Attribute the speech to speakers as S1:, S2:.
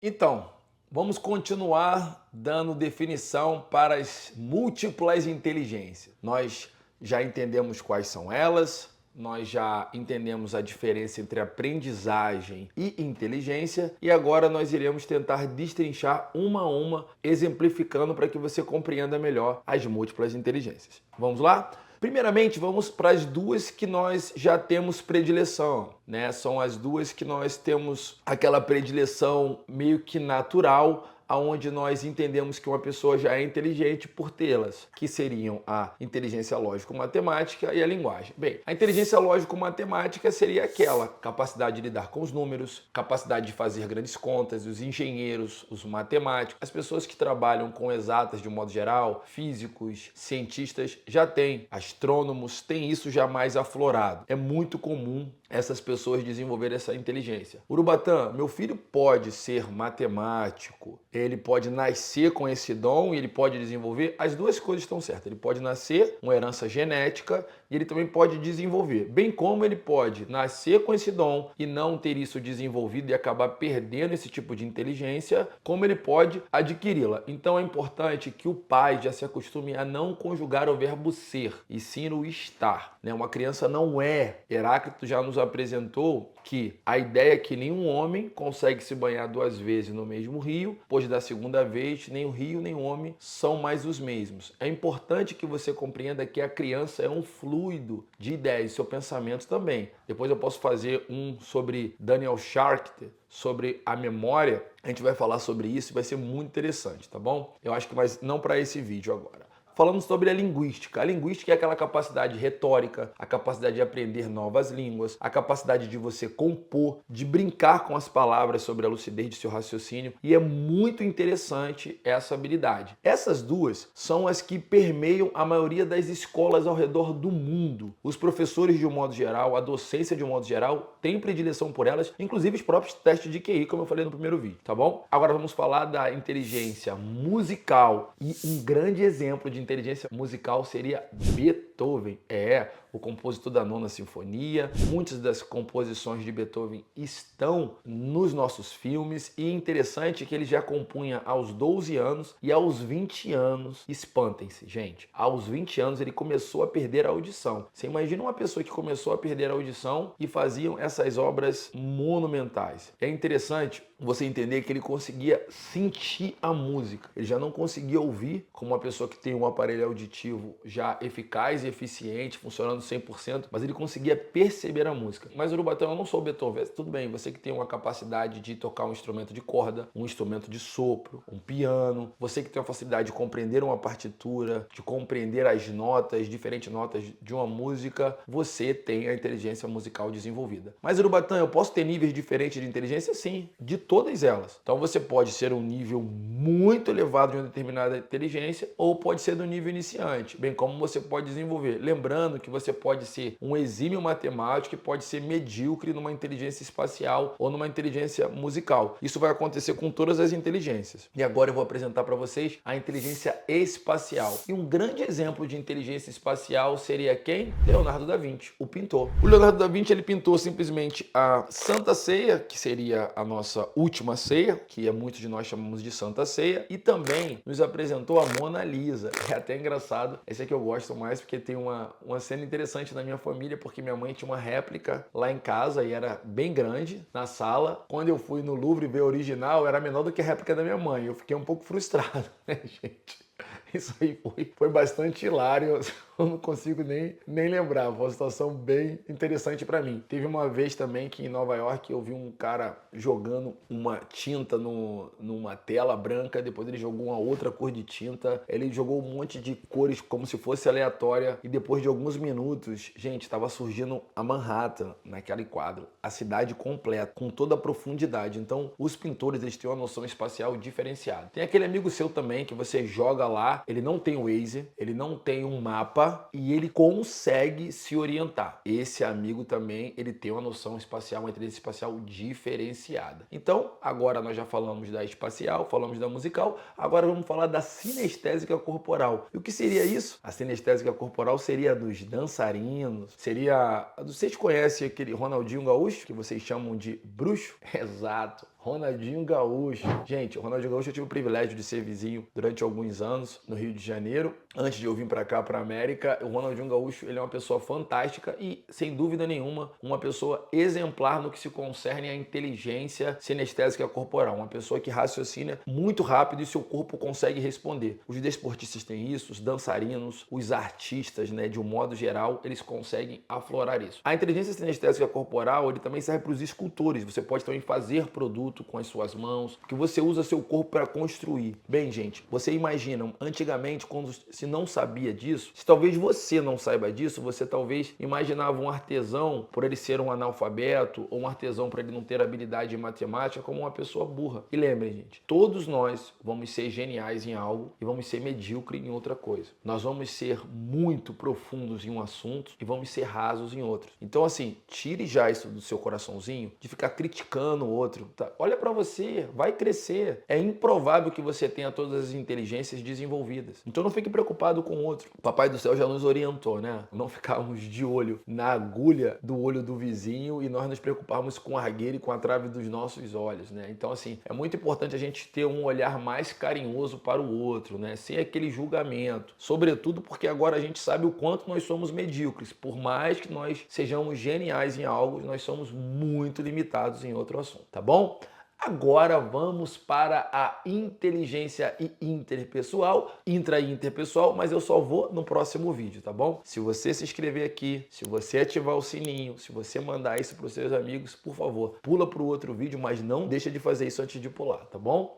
S1: Então, vamos continuar dando definição para as múltiplas inteligências. Nós já entendemos quais são elas, nós já entendemos a diferença entre aprendizagem e inteligência e agora nós iremos tentar destrinchar uma a uma, exemplificando para que você compreenda melhor as múltiplas inteligências. Vamos lá? Primeiramente, vamos para as duas que nós já temos predileção, né? São as duas que nós temos aquela predileção meio que natural, aonde nós entendemos que uma pessoa já é inteligente por tê-las, que seriam a inteligência lógico-matemática e a linguagem. Bem, a inteligência lógico-matemática seria aquela capacidade de lidar com os números, capacidade de fazer grandes contas, os engenheiros, os matemáticos, as pessoas que trabalham com exatas de um modo geral, físicos, cientistas, já têm, astrônomos, têm isso já mais aflorado. É muito comum essas pessoas desenvolverem essa inteligência. Urubatã, meu filho pode ser matemático, ele pode nascer com esse dom e ele pode desenvolver. As duas coisas estão certas. Ele pode nascer uma herança genética e ele também pode desenvolver. Bem como ele pode nascer com esse dom e não ter isso desenvolvido e acabar perdendo esse tipo de inteligência, como ele pode adquiri-la. Então é importante que o pai já se acostume a não conjugar o verbo ser, e sim o estar. Uma criança não é. Heráclito já nos apresentou que a ideia é que nenhum homem consegue se banhar duas vezes no mesmo rio, pois da segunda vez nem o rio nem o homem são mais os mesmos. É importante que você compreenda que a criança é um fluido de ideias, seu pensamento também. Depois eu posso fazer um sobre Daniel Schachter, sobre a memória. A gente vai falar sobre isso e vai ser muito interessante, tá bom? Eu acho que mas não para esse vídeo agora. Falando sobre a linguística. A linguística é aquela capacidade retórica, a capacidade de aprender novas línguas, a capacidade de você compor, de brincar com as palavras sobre a lucidez de seu raciocínio, e é muito interessante essa habilidade. Essas duas são as que permeiam a maioria das escolas ao redor do mundo. Os professores, de um modo geral, a docência, de um modo geral, tem predileção por elas, inclusive os próprios testes de QI, como eu falei no primeiro vídeo, tá bom? Agora vamos falar da inteligência musical, e um grande exemplo de inteligência musical seria Beethoven. O compositor da Nona Sinfonia. Muitas das composições de Beethoven estão nos nossos filmes e é interessante que ele já compunha aos 12 anos e aos 20 anos, espantem-se, gente, aos 20 anos ele começou a perder a audição. Você imagina uma pessoa que começou a perder a audição e faziam essas obras monumentais. É interessante você entender que ele conseguia sentir a música. Ele já não conseguia ouvir como uma pessoa que tem um aparelho auditivo já eficaz e eficiente, funcionando 100%, mas ele conseguia perceber a música. Mas, Urubatão, eu não sou Beethoven. Tudo bem, você que tem uma capacidade de tocar um instrumento de corda, um instrumento de sopro, um piano, você que tem a facilidade de compreender uma partitura, de compreender as notas, diferentes notas de uma música, você tem a inteligência musical desenvolvida. Mas, Urubatão, eu posso ter níveis diferentes de inteligência? Sim, de todas elas. Então você pode ser um nível muito elevado de uma determinada inteligência ou pode ser do nível iniciante, bem como você pode desenvolver. Lembrando que você pode ser um exímio matemático e pode ser medíocre numa inteligência espacial ou numa inteligência musical. Isso vai acontecer com todas as inteligências. E agora eu vou apresentar para vocês a inteligência espacial. E um grande exemplo de inteligência espacial seria quem? Leonardo da Vinci, o pintor. O Leonardo da Vinci, ele pintou simplesmente a Santa Ceia, que seria a nossa última ceia, que muitos de nós chamamos de Santa Ceia, e também nos apresentou a Mona Lisa. É até engraçado, esse aqui eu gosto mais porque tem uma cena interessante na minha família, porque minha mãe tinha uma réplica lá em casa e era bem grande na sala. Quando eu fui no Louvre ver a original, era menor do que a réplica da minha mãe. Eu fiquei um pouco frustrado, né, gente? Isso aí foi bastante hilário, eu não consigo nem lembrar, foi uma situação bem interessante para mim. Teve uma vez também que em Nova York eu vi um cara jogando uma tinta numa tela branca, depois ele jogou uma outra cor de tinta, ele jogou um monte de cores como se fosse aleatória e depois de alguns minutos, gente, estava surgindo a Manhattan naquele quadro, a cidade completa, com toda a profundidade. Então os pintores, eles têm uma noção espacial diferenciada. Tem aquele amigo seu também que você joga lá, ele não tem o Waze, ele não tem um mapa e ele consegue se orientar. Esse amigo também, ele tem uma noção espacial, uma inteligência espacial diferenciada. Então, agora nós já falamos da espacial, falamos da musical, agora vamos falar da sinestésica corporal. E o que seria isso? A sinestésica corporal seria dos dançarinos, seria... Vocês conhecem aquele Ronaldinho Gaúcho, que vocês chamam de bruxo? Exato. Ronaldinho Gaúcho. Gente, o Ronaldinho Gaúcho eu tive o privilégio de ser vizinho durante alguns anos no Rio de Janeiro. Antes de eu vir para cá, para América, o Ronaldinho Gaúcho, ele é uma pessoa fantástica e, sem dúvida nenhuma, uma pessoa exemplar no que se concerne à inteligência sinestésica corporal. Uma pessoa que raciocina muito rápido e seu corpo consegue responder. Os desportistas têm isso, os dançarinos, os artistas, né, de um modo geral, eles conseguem aflorar isso. A inteligência sinestésica corporal, ele também serve para os escultores. Você pode também fazer produto com as suas mãos, que você usa seu corpo para construir. Bem, gente, você imagina, antigamente, quando se não sabia disso, se talvez você não saiba disso, você talvez imaginava um artesão, por ele ser um analfabeto, ou um artesão por ele não ter habilidade em matemática, como uma pessoa burra. E lembrem, gente, todos nós vamos ser geniais em algo e vamos ser medíocres em outra coisa. Nós vamos ser muito profundos em um assunto e vamos ser rasos em outro. Então, assim, tire já isso do seu coraçãozinho de ficar criticando o outro. Tá? Olha para você, vai crescer. É improvável que você tenha todas as inteligências desenvolvidas. Então não fique preocupado com o outro. O Papai do Céu já nos orientou, né? Não ficarmos de olho na agulha do olho do vizinho e nós nos preocuparmos com a argueira e com a trave dos nossos olhos, né? Então, assim, é muito importante a gente ter um olhar mais carinhoso para o outro, né? Sem aquele julgamento. Sobretudo porque agora a gente sabe o quanto nós somos medíocres. Por mais que nós sejamos geniais em algo, nós somos muito limitados em outro assunto, tá bom? Agora vamos para a inteligência interpessoal, intra e interpessoal, mas eu só vou no próximo vídeo, tá bom? Se você se inscrever aqui, se você ativar o sininho, se você mandar isso para os seus amigos, por favor, pula para o outro vídeo, mas não deixa de fazer isso antes de pular, tá bom?